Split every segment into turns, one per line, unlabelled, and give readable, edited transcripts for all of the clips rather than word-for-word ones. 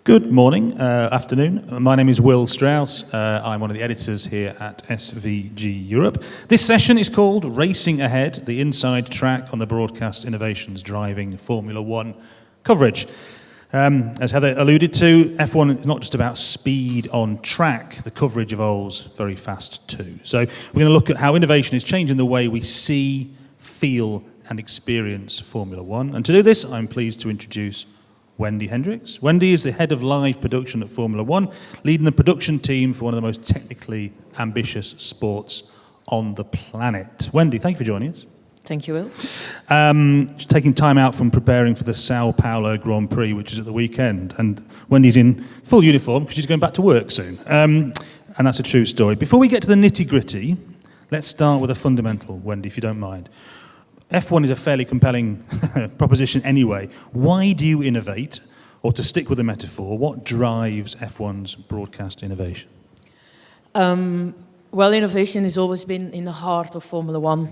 Good morning, afternoon. My name is Will Strauss. I'm one of the editors here at SVG Europe. This session is called Racing Ahead, the inside track on the broadcast innovations driving Formula One coverage. As Heather alluded to, F1 is not just about speed on track. The coverage evolves very fast too. So we're going to look at how innovation is changing the way we see, feel and experience Formula One. And to do this, I'm pleased to introduce Wendy Hendrickx. Wendy is the head of live production at Formula One, leading the production team for one of the most technically ambitious sports on the planet. Wendy, thank you for joining us.
Thank you, Will.
Just taking time out from preparing for the Sao Paulo Grand Prix, which is at the weekend. And Wendy's in full uniform because she's going back to work soon. And that's a true story. Before we get to the nitty-gritty, let's start with a fundamental, Wendy, if you don't mind. F1 is a fairly compelling proposition anyway. Why do you innovate? Or to stick with the metaphor, what drives F1's broadcast innovation?
Well, innovation has always been in the heart of Formula One,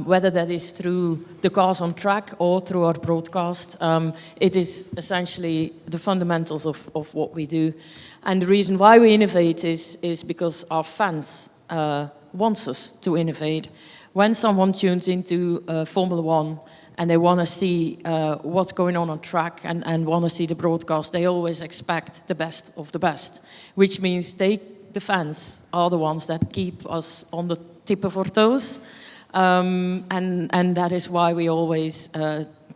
whether that is through the cars on track or through our broadcast. It is essentially the fundamentals of what we do. And the reason why we innovate is because our fans want us to innovate. When someone tunes into Formula One and they want to see what's going on track and want to see the broadcast, they always expect the best of the best, which means the fans are the ones that keep us on the tip of our toes. And that is why we always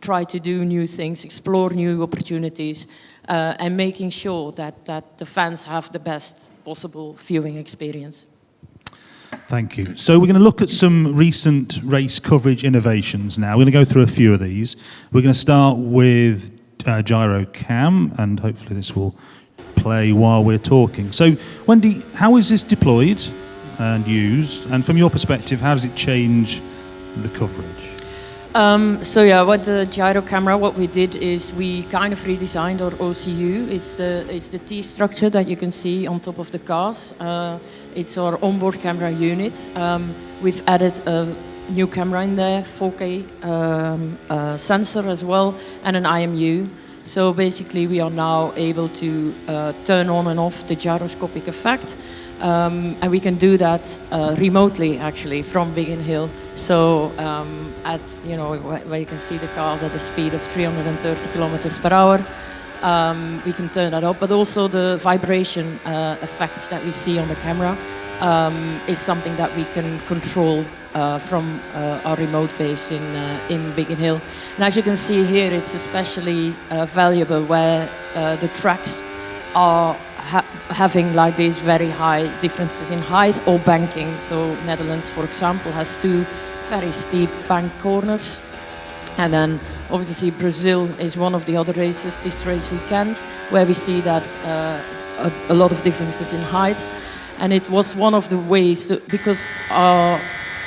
try to do new things, explore new opportunities, and making sure that the fans have the best possible viewing experience.
Thank you. So we're going to look at some recent race coverage innovations now. We're going to go through a few of these. We're going to start with gyro-cam, and hopefully this will play while we're talking. So, Wendy, how is this deployed and used? And from your perspective, how does it change the coverage?
With the gyro camera, what we did is we kind of redesigned our OCU. It's the T structure that you can see on top of the cars. It's our onboard camera unit. We've added a new camera in there, 4K sensor as well, and an IMU. So basically we are now able to turn on and off the gyroscopic effect. And we can do that remotely, actually, from Biggin Hill. So where you can see the cars at a speed of 330 kilometers per hour, we can turn that up. But also the vibration effects that we see on the camera is something that we can control from our remote base in Biggin Hill. And as you can see here, it's especially valuable where the tracks are having like these very high differences in height or banking. So Netherlands, for example, has two very steep bank corners. And then obviously Brazil is one of the other races this race weekend where we see that a lot of differences in height. And it was one of the ways, because our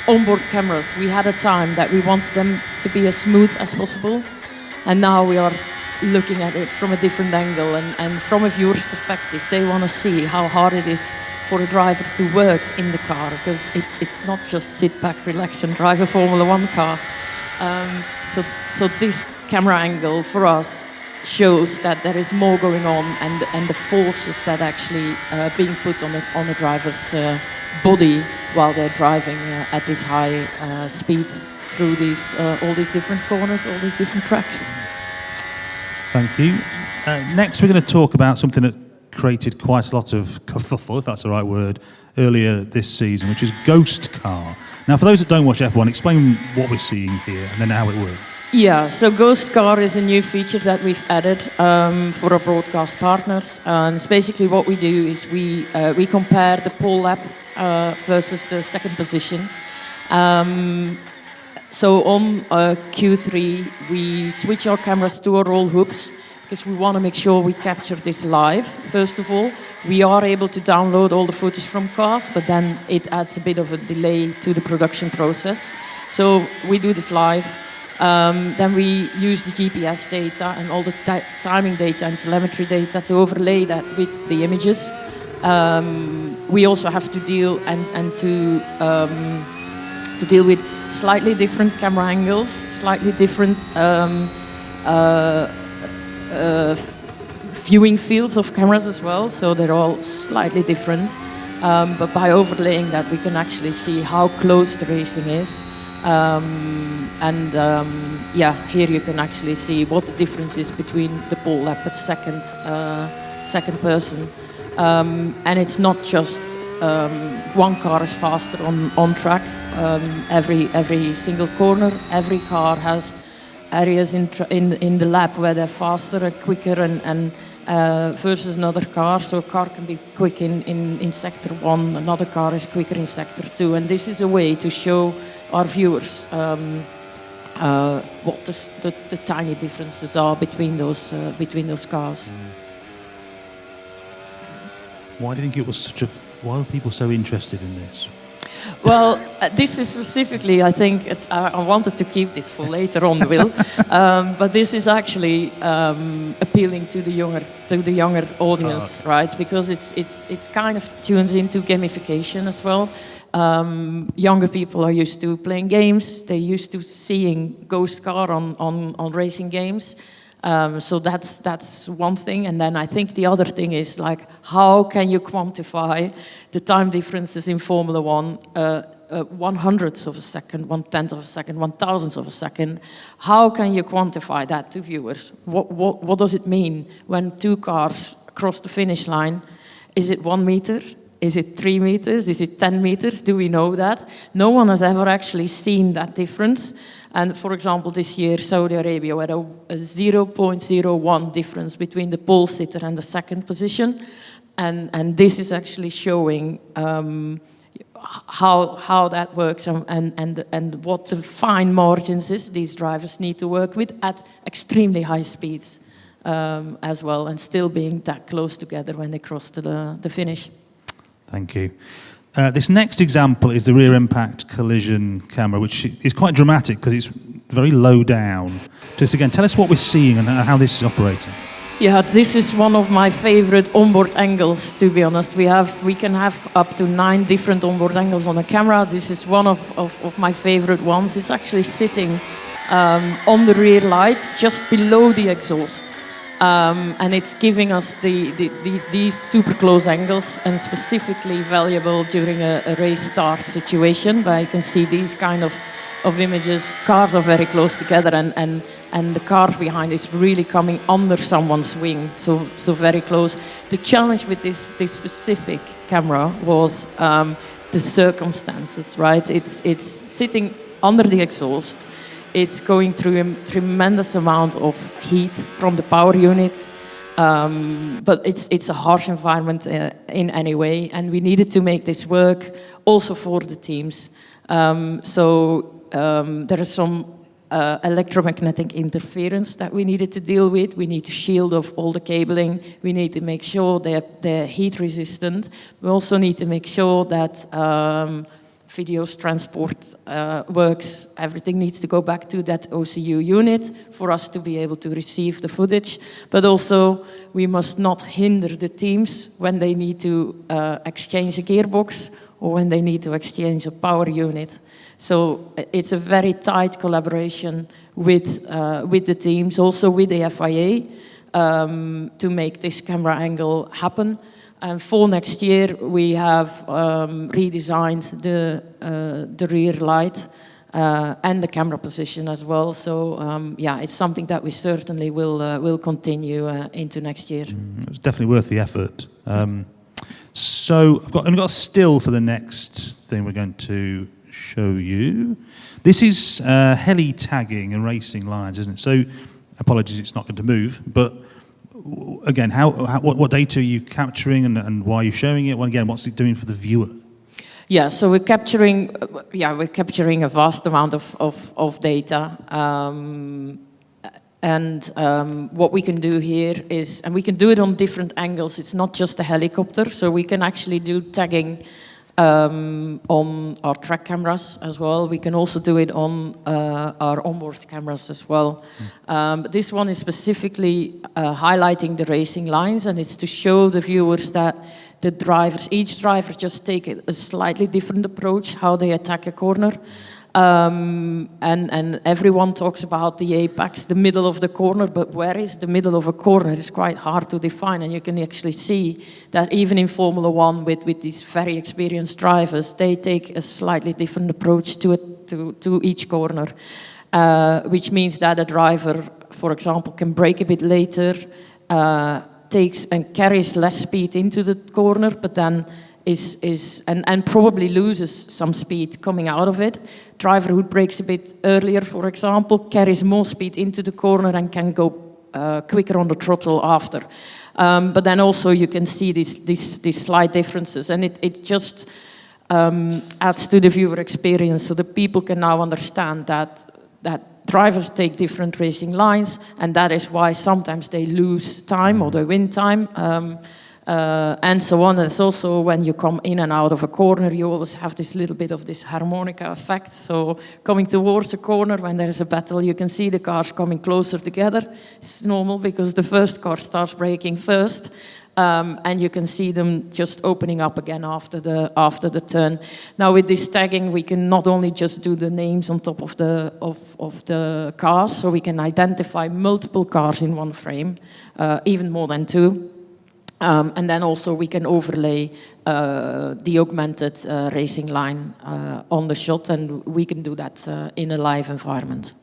onboard cameras, we had a time that we wanted them to be as smooth as possible. And now we are looking at it from a different angle, and from a viewer's perspective, they want to see how hard it is for a driver to work in the car, because it's not just sit back, relax and drive a Formula One car. So this camera angle for us shows that there is more going on, and the forces that actually being put on the driver's body while they're driving at these high speeds through all these different corners, all these different tracks.
Thank you. Next, we're going to talk about something that created quite a lot of kerfuffle, if that's the right word, earlier this season, which is Ghost Car. Now, for those that don't watch F1, explain what we're seeing here and then how it works.
Yeah, so Ghost Car is a new feature that we've added for our broadcast partners. And it's basically what we do is we compare the pole lap versus the second position. So on Q3, we switch our cameras to our roll hoops because we want to make sure we capture this live. First of all, we are able to download all the footage from cars, but then it adds a bit of a delay to the production process. So we do this live. Then we use the GPS data and all the timing data and telemetry data to overlay that with the images. We also have to deal to deal with slightly different camera angles, slightly different viewing fields of cameras as well, so they're all slightly different. But by overlaying that, we can actually see how close the racing is. Yeah, here you can actually see what the difference is between the pole lap at second person. And it's not just one car is faster on track. Every single corner, every car has areas in the lap where they're faster and quicker and versus another car. So a car can be quick in sector 1, another car is quicker in sector 2. And this is a way to show our viewers what the tiny differences are between those cars.
Why do you think it was why were people so interested in this?
Well, this is specifically, I think, I wanted to keep this for later on, Will, but this is actually appealing to the younger audience, right? Because it kind of tunes into gamification as well. Younger people are used to playing games. They're used to seeing ghost car on racing games. So that's one thing. And then I think the other thing is, like, how can you quantify the time differences in Formula One? 1/100th of a second, 1/10th of a second, 1,000th of a second. How can you quantify that to viewers? What does it mean when two cars cross the finish line? Is it 1 meter? Is it 3 meters? Is it 10 meters? Do we know that? No one has ever actually seen that difference. And for example, this year, Saudi Arabia had a 0.01 difference between the pole sitter and the second position. And this is actually showing how that works and what the fine margins is these drivers need to work with at extremely high speeds as well, and still being that close together when they cross to the finish.
Thank you. This next example is the rear impact collision camera, which is quite dramatic because it's very low down. Just again, tell us what we're seeing and how this is operating.
Yeah, this is one of my favorite onboard angles, to be honest. We can have up to 9 different onboard angles on the camera. This is one of my favorite ones. It's actually sitting on the rear light, just below the exhaust. And it's giving us these super close angles, and specifically valuable during a race start situation, where you can see these kind of images. Cars are very close together, and the car behind is really coming under someone's wing, so very close. The challenge with this specific camera was the circumstances, right? It's sitting under the exhaust. It's going through a tremendous amount of heat from the power units, but it's a harsh environment in any way, and we needed to make this work also for the teams. There is some electromagnetic interference that we needed to deal with. We need to shield off all the cabling. We need to make sure they're heat resistant. We also need to make sure that videos transport works. Everything needs to go back to that OCU unit for us to be able to receive the footage. But also, we must not hinder the teams when they need to exchange a gearbox or when they need to exchange a power unit. So it's a very tight collaboration with the teams, also with the FIA, to make this camera angle happen. And for next year, we have redesigned the rear light and the camera position as well. So yeah, it's something that we certainly will continue into next year.
It's definitely worth the effort. So I've only got a still for the next thing we're going to show you. This is heli tagging and racing lines, isn't it? So apologies, it's not going to move, but again, what data are you capturing and why are you showing it? Well, again, what's it doing for the viewer?
Yeah, so we're capturing a vast amount of data. What we can do here is, and we can do it on different angles. It's not just a helicopter, so we can actually do tagging on our track cameras as well. We can also do it on our onboard cameras as well. But this one is specifically highlighting the racing lines, and it's to show the viewers that each driver just take a slightly different approach how they attack a corner. And everyone talks about the apex, the middle of the corner, but where is the middle of a corner? It's quite hard to define, and you can actually see that even in Formula One with these very experienced drivers, they take a slightly different approach to each corner, which means that a driver, for example, can brake a bit later, takes and carries less speed into the corner, but then and probably loses some speed coming out of it. Driver who brakes a bit earlier, for example, carries more speed into the corner and can go quicker on the throttle after. But then also you can see these slight differences, and it just adds to the viewer experience, so the people can now understand that drivers take different racing lines, and that is why sometimes they lose time or they win time. And so on. It's also when you come in and out of a corner, you always have this little bit of this harmonica effect. So coming towards a corner, when there is a battle, you can see the cars coming closer together. It's normal because the first car starts braking first. And you can see them just opening up again after the turn. Now with this tagging, we can not only just do the names on top of the cars, so we can identify multiple cars in one frame, even more than two. And then also we can overlay the augmented racing line on the shot, and we can do that in a live environment.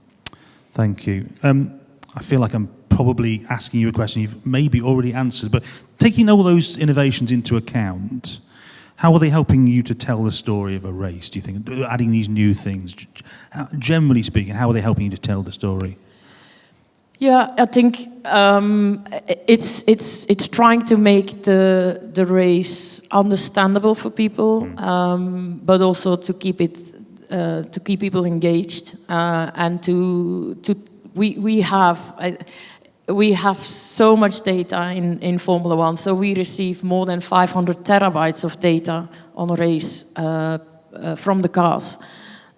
Thank you. I feel like I'm probably asking you a question you've maybe already answered, but taking all those innovations into account, how are they helping you to tell the story of a race, do you think? Adding these new things, generally speaking, how are they helping you to tell the story?
Yeah, I think it's trying to make the race understandable for people, but also to keep people engaged, and we have so much data in Formula One, so we receive more than 500 terabytes of data on a race from the cars.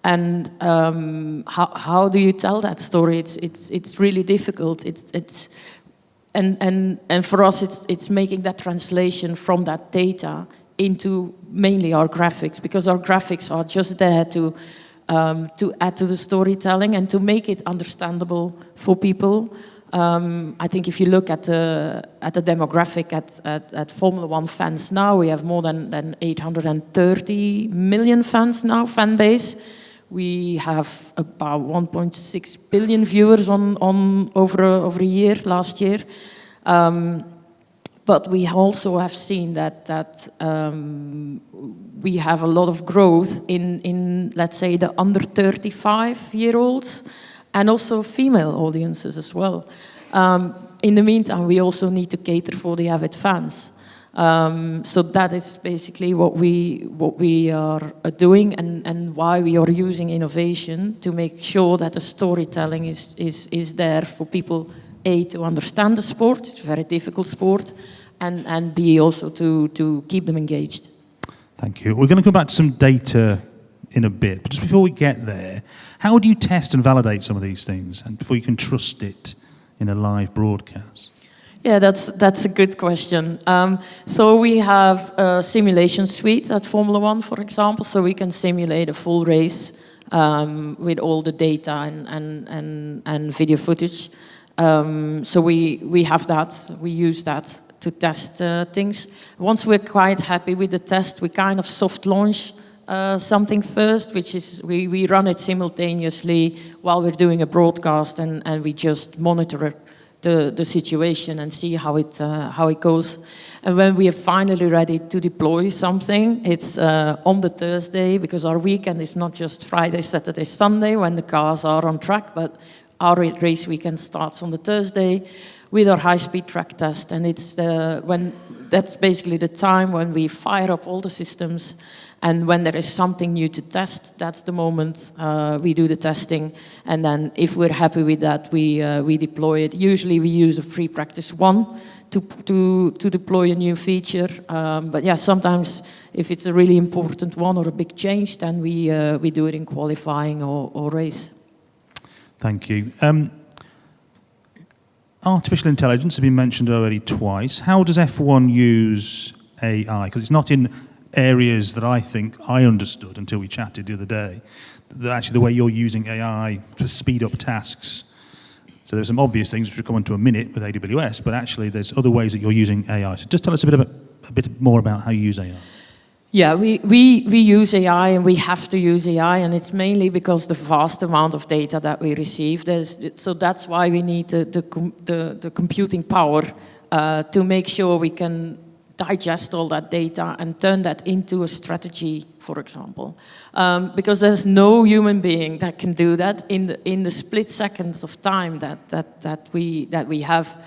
And how do you tell that story? It's really difficult. And for us, it's making that translation from that data into mainly our graphics, because our graphics are just there to add to the storytelling and to make it understandable for people. I think if you look at the demographic at Formula One fans now, we have more than 830 million fans now, fan base. We have about 1.6 billion viewers on over a year, last year. But we also have seen that we have a lot of growth in let's say, the under 35-year-olds, and also female audiences as well. In the meantime, we also need to cater for the avid fans. So that is basically what we are doing, and why we are using innovation to make sure that the storytelling is there for people, A, to understand the sport, it's a very difficult sport, and B, also to keep them engaged.
Thank you. We're going to come back to some data in a bit, but just before we get there, how do you test and validate some of these things, and before you can trust it in a live broadcast?
Yeah, that's a good question. So we have a simulation suite at Formula One, for example, so we can simulate a full race with all the data and video footage. So we have that, we use that to test things. Once we're quite happy with the test, we kind of soft launch something first, which is we run it simultaneously while we're doing a broadcast, and we just monitor the situation and see how it goes. And when we are finally ready to deploy something, it's on the Thursday, because our weekend is not just Friday, Saturday, Sunday when the cars are on track, but our race weekend starts on the Thursday with our high-speed track test, and it's that's basically the time when we fire up all the systems. And when there is something new to test, that's the moment we do the testing. And then if we're happy with that, we deploy it. Usually we use a free practice one to deploy a new feature. But yeah, sometimes if it's a really important one or a big change, then we do it in qualifying or race.
Thank you. Artificial intelligence has been mentioned already twice. How does F1 use AI? Because it's not in areas that I think I understood until we chatted the other day, that actually the way you're using AI to speed up tasks. So there's some obvious things which we'll come on to a minute with AWS, but actually there's other ways that you're using AI. So just tell us a bit more about how you use AI.
Yeah, we use AI, and we have to use AI, and it's mainly because the vast amount of data that we receive. So that's why we need the computing power to make sure we can digest all that data and turn that into a strategy, for example. Because there's no human being that can do that in the split seconds of time that we have.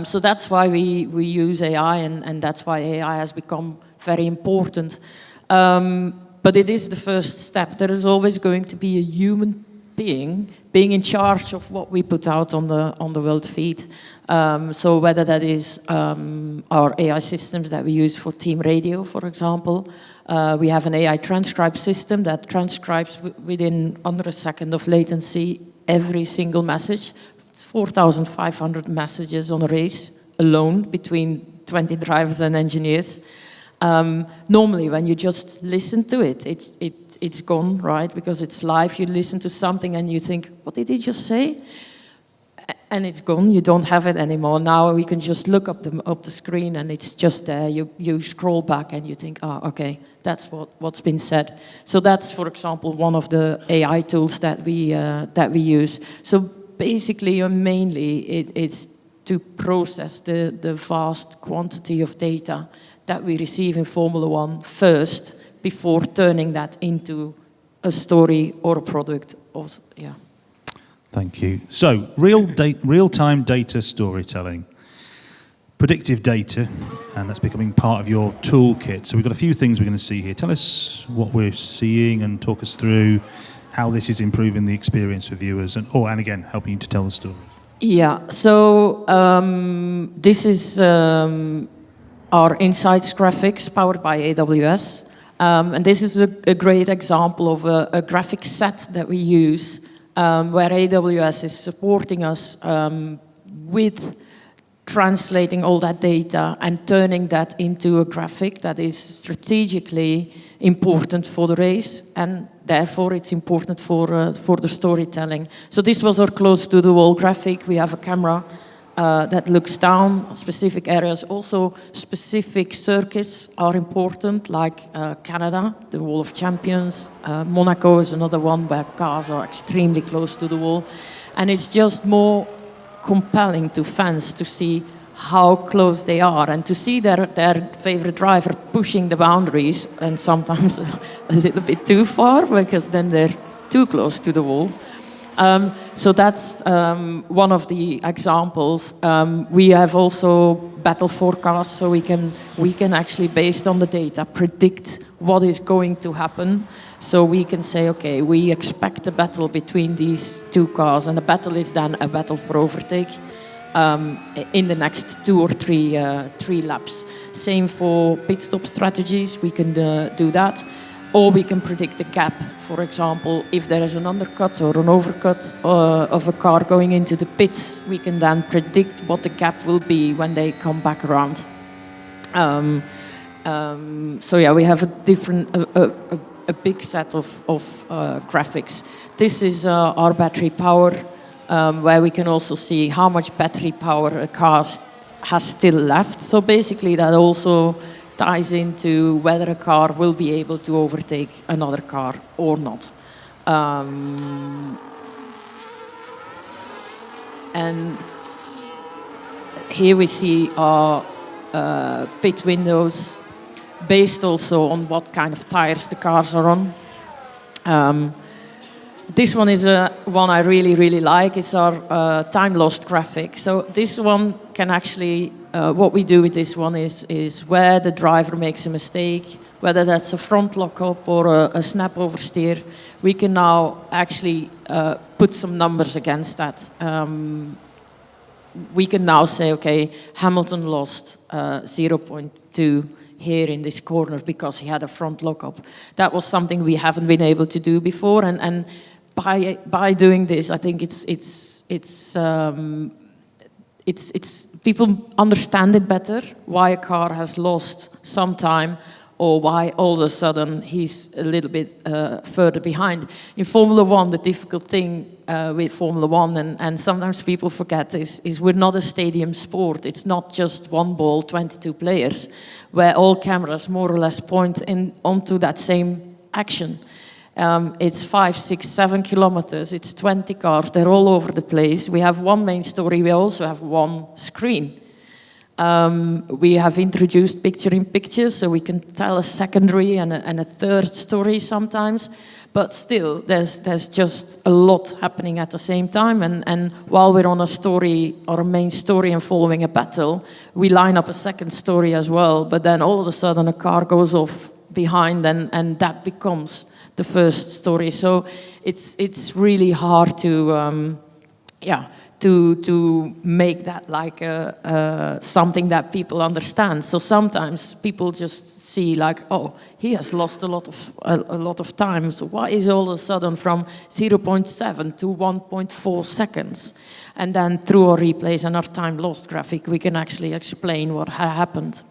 So that's why we use AI, and that's why AI has become very important. But it is the first step. There is always going to be a human being in charge of what we put out on the world feed. So whether that is our AI systems that we use for team radio, for example. We have an AI transcribe system that transcribes within under a second of latency every single message. It's 4,500 messages on a race alone between 20 drivers and engineers. Normally, when you just listen to it, it's gone, right? Because it's live. You listen to something and you think, what did he just say? And it's gone. You don't have it anymore. Now we can just look up the screen and it's just there. You scroll back and you think, okay, that's what's been said. So that's, for example, one of the AI tools that we use. So basically, mainly, it's to process the vast quantity of data that we receive in Formula One first, before turning that into a story or a product. Yeah.
Thank you. So, real-time data storytelling, predictive data, and that's becoming part of your toolkit. So we've got a few things we're going to see here. Tell us what we're seeing and talk us through how this is improving the experience for viewers, and again, helping you to tell the story.
Yeah. So this is our insights graphics powered by AWS. And this is a great example of a graphic set that we use where AWS is supporting us with translating all that data and turning that into a graphic that is strategically important for the race, and therefore it's important for the storytelling. So this was our close to the wall graphic. We have a camera that looks down specific areas. Also, specific circuits are important, like Canada, the Wall of Champions. Monaco is another one where cars are extremely close to the wall. And it's just more compelling to fans to see how close they are and to see their favorite driver pushing the boundaries, and sometimes a little bit too far, because then they're too close to the wall. So that's one of the examples. We have also battle forecasts, so we can actually, based on the data, predict what is going to happen. So we can say, okay, we expect a battle between these two cars, and the battle is then a battle for overtake in the next 2 or 3 laps. Same for pit stop strategies, we can do that. Or we can predict a gap. For example, if there is an undercut or an overcut of a car going into the pits, we can then predict what the gap will be when they come back around. So yeah, we have a big set of graphics. This is our battery power, where we can also see how much battery power a car has still left. So basically that also ties into whether a car will be able to overtake another car or not. And here we see our pit windows, based also on what kind of tires the cars are on. This one is one I really, really like. It's our time lost graphic. So this one can actually, what we do with this one is where the driver makes a mistake, whether that's a front lock-up or a snap oversteer, we can now actually put some numbers against that. We can now say, okay, Hamilton lost 0.2 here in this corner because he had a front lock-up. That was something we haven't been able to do before, and by doing this, I think it's people understand it better, why a car has lost some time or why all of a sudden he's a little bit further behind. In Formula One, the difficult thing with Formula One, and sometimes people forget, is we're not a stadium sport. It's not just one ball, 22 players, where all cameras more or less point onto that same action. It's 5, 6, 7 kilometers, it's 20 cars, they're all over the place. We have one main story, we also have one screen. We have introduced picture-in-picture, so we can tell a secondary and a third story sometimes, but still, there's just a lot happening at the same time, and while we're on a story, or a main story and following a battle, we line up a second story as well, but then all of a sudden a car goes off behind, and that becomes the first story. So it's really hard to to make that like something that people understand. So sometimes people just see like, oh, he has lost a lot of time. So why is all of a sudden from 0.7 to 1.4 seconds? And then through our replays and our time lost graphic, we can actually explain what happened.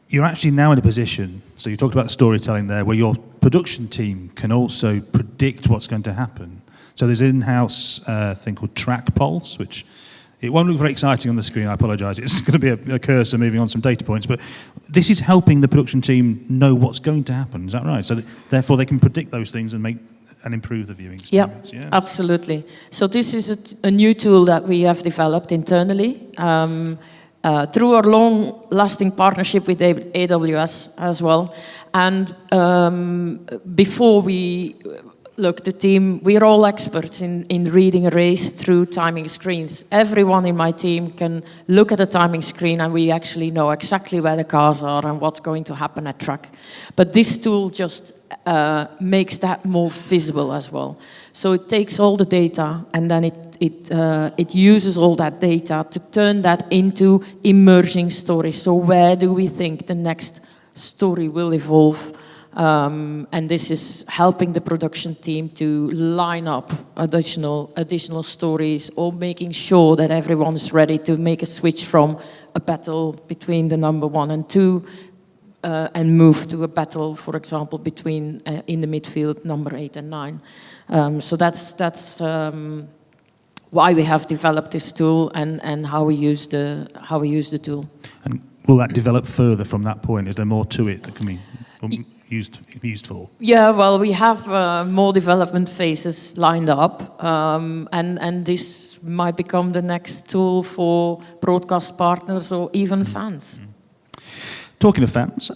You're actually now in a position, so you talked about storytelling there, where your production team can also predict what's going to happen. So there's an in-house thing called Track Pulse, which it won't look very exciting on the screen, I apologise. It's going to be a cursor moving on some data points, but this is helping the production team know what's going to happen, is that right? So therefore they can predict those things and improve the viewing experience.
Yeah, absolutely. So this is a new tool that we have developed internally. Through our long-lasting partnership with AWS as well. And before the team, we're all experts in reading a race through timing screens. Everyone in my team can look at a timing screen and we actually know exactly where the cars are and what's going to happen at track. But this tool just makes that more visible as well. So it takes all the data and then it uses all that data to turn that into emerging stories. So where do we think the next story will evolve? And this is helping the production team to line up additional stories, or making sure that everyone is ready to make a switch from a battle between the number 1 and 2 and move to a battle, for example, between in the midfield number 8 and 9. So that's why we have developed this tool and how we use the tool.
And will that develop further from that point? Is there more to it that can be used for? Yeah,
well, we have more development phases lined up, and this might become the next tool for broadcast partners or even fans.
Talking of fans,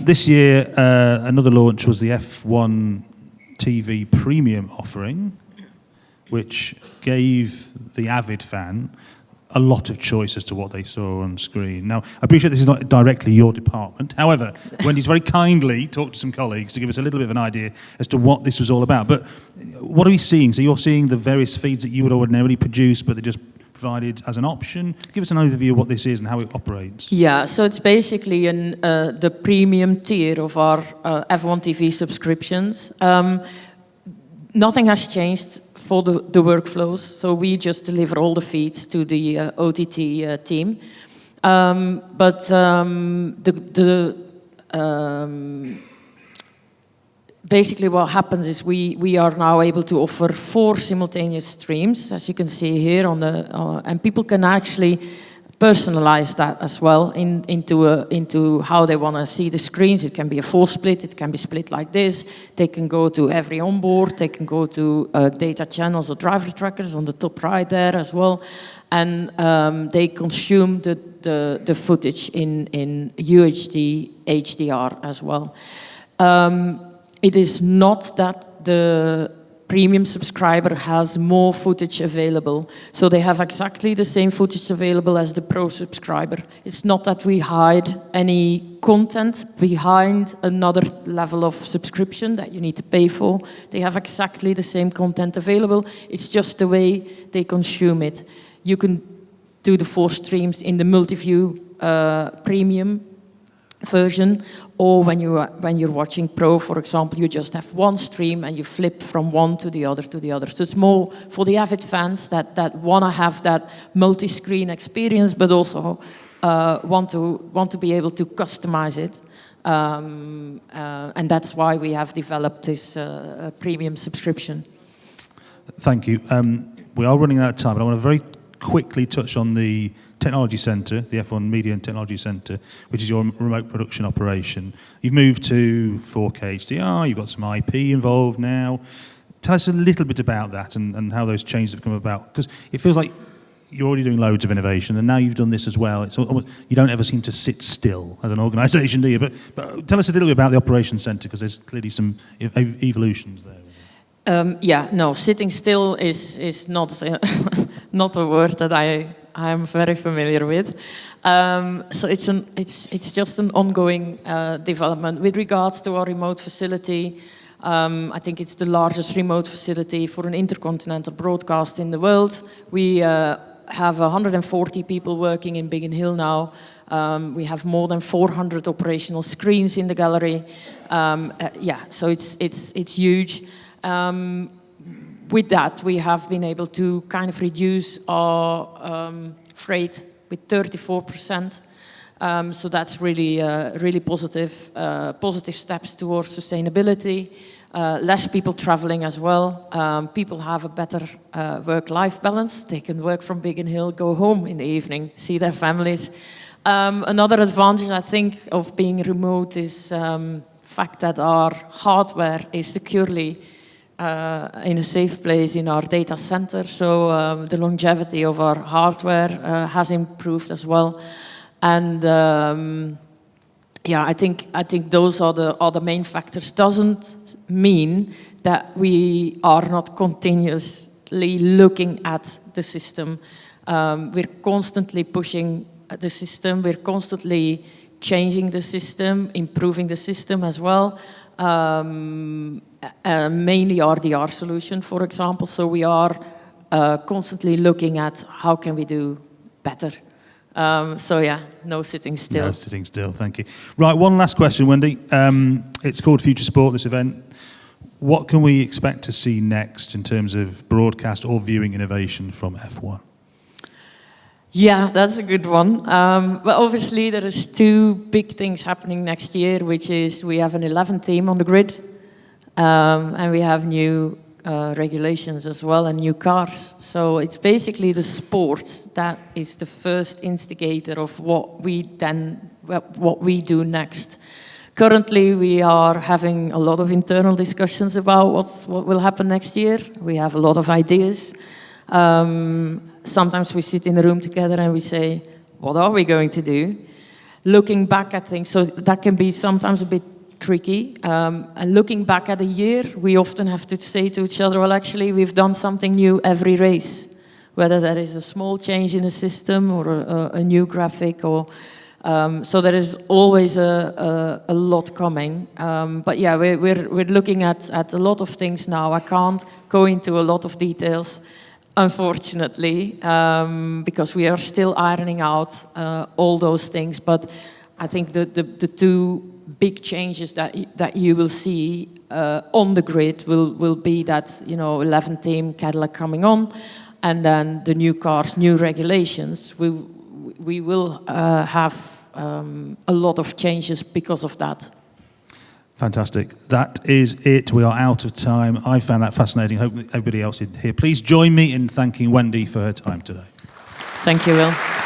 this year another launch was the F1 TV Premium offering, which gave the avid fan a lot of choice as to what they saw on screen. Now, I appreciate this is not directly your department. However, Wendy's very kindly talked to some colleagues to give us a little bit of an idea as to what this was all about. But what are we seeing? So you're seeing the various feeds that you would ordinarily produce, but they're just provided as an option. Give us an overview of what this is and how it operates.
Yeah, so it's basically the premium tier of our F1 TV subscriptions. Nothing has changed for the workflows, so we just deliver all the feeds to the OTT team. Basically what happens is we are now able to offer 4 simultaneous streams, as you can see here on and people can actually personalize that as well into how they want to see the screens. It can be a full split, it can be split like this. They can go to every onboard, they can go to data channels or driver trackers on the top right there as well. And they consume the footage in UHD, HDR as well. It is not that the premium subscriber has more footage available. So they have exactly the same footage available as the pro subscriber. It's not that we hide any content behind another level of subscription that you need to pay for. They have exactly the same content available. It's just the way they consume it. You can do the 4 streams in the multi-view premium version, or when you're watching Pro, for example, you just have one stream and you flip from one to the other to the other. So it's more for the avid fans that want to have that multi-screen experience, but also want to be able to customize it. And that's why we have developed this premium subscription.
Thank you. We are running out of time, but I want to very quickly touch on the Technology Centre, the F1 Media and Technology Centre, which is your remote production operation. You've moved to 4K HDR, you've got some IP involved now. Tell us a little bit about that and how those changes have come about. Because it feels like you're already doing loads of innovation, and now you've done this as well. It's almost, you don't ever seem to sit still as an organisation, do you? But tell us a little bit about the Operations Centre, because there's clearly some evolutions there.
Sitting still is not not a word that I am very familiar with. So it's just an ongoing development with regards to our remote facility. I think it's the largest remote facility for an intercontinental broadcast in the world. We have 140 people working in Biggin Hill now. We have more than 400 operational screens in the gallery. So it's huge. With that, we have been able to kind of reduce our freight with 34%. So that's really positive. Positive steps towards sustainability. Less people traveling as well. People have a better work-life balance. They can work from Biggin Hill, go home in the evening, see their families. Another advantage, I think, of being remote is the fact that our hardware is securely in a safe place in our data center. So the longevity of our hardware has improved as well. And I think those are the main factors. Doesn't mean that we are not continuously looking at the system. We're constantly pushing the system. We're constantly changing the system, improving the system as well. Mainly RDR solution, for example. So we are constantly looking at how can we do better. No sitting still.
No sitting still, thank you. Right, one last question, Wendy. It's called FutureSPORT, this event. What can we expect to see next in terms of broadcast or viewing innovation from F1?
Yeah, that's a good one. Well, obviously there is two big things happening next year, which is we have an 11th team on the grid, and we have new regulations as well and new cars. So it's basically the sports that is the first instigator of what we do next. Currently, we are having a lot of internal discussions about what will happen next year. We have a lot of ideas. Sometimes we sit in a room together and we say, what are we going to do? Looking back at things, so that can be sometimes a bit tricky. And looking back at a year, we often have to say to each other, well, actually, we've done something new every race, whether that is a small change in a system or a new graphic. So there is always a lot coming. But yeah, we're looking at a lot of things now. I can't go into a lot of details, unfortunately, because we are still ironing out all those things. But I think the two big changes that you will see on the grid will be that 11th team Cadillac coming on, and then the new cars, new regulations. We will have a lot of changes because of that.
Fantastic. That is it. We are out of time. I found that fascinating. Hope everybody else did here. Please join me in thanking Wendy for her time today.
Thank you, Will.